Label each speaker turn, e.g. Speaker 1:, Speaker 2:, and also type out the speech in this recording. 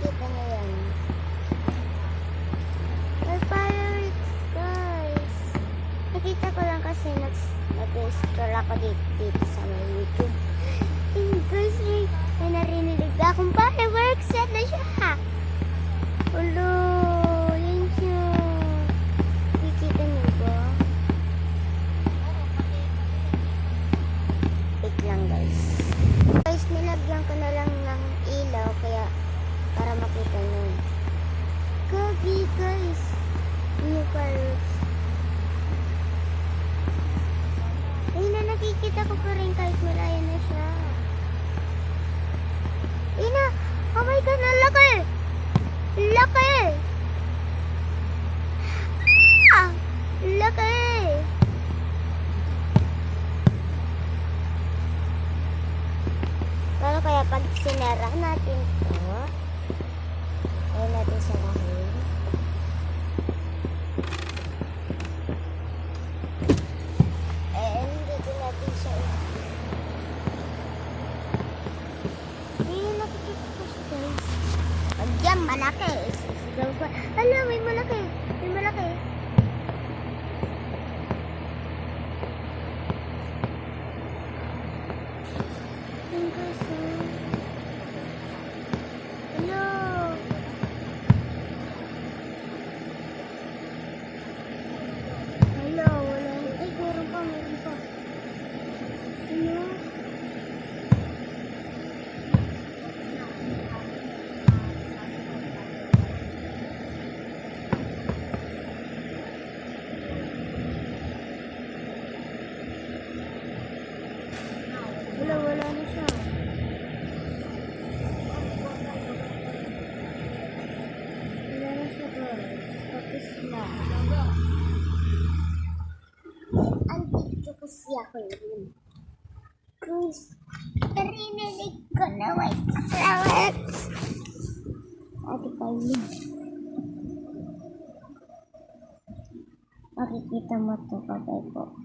Speaker 1: nakikita niyo yan. May fireworks, guys. Nakita ko lang kasi nag-scroll ako dito sa my YouTube. And guys, may narinig akong fireworks. Set na siya. Ulo, yun siya. Nakikita niyo ba? Wait lang, guys. Guys, nilagyan ko na lang ng ilaw kaya para makita nyo. Gagi, guys. New fireworks. Ayun na, nakikita ko pa rin kahit malaya na siya. Ayun na. Oh my God, ang laki. Laki. Ah! Laki. Pero kaya pag sinara natin ito, ayun natin sarahin. Dito natin siya. Ayun, nakikita ko siya, guys. Pag yan, malaki. Sisigaw ko. Hala, may malaki. May malaki. Ayun, guys, hello. Hello, wala. Ay, meron pa, meron pa. Hello. Wala na siya. Wala na siya, guys. Tapos na. Andito kasi ako yun. Guys, narinig ko na may flowers. Ate Kylie. Makikita mo to, kapay ko.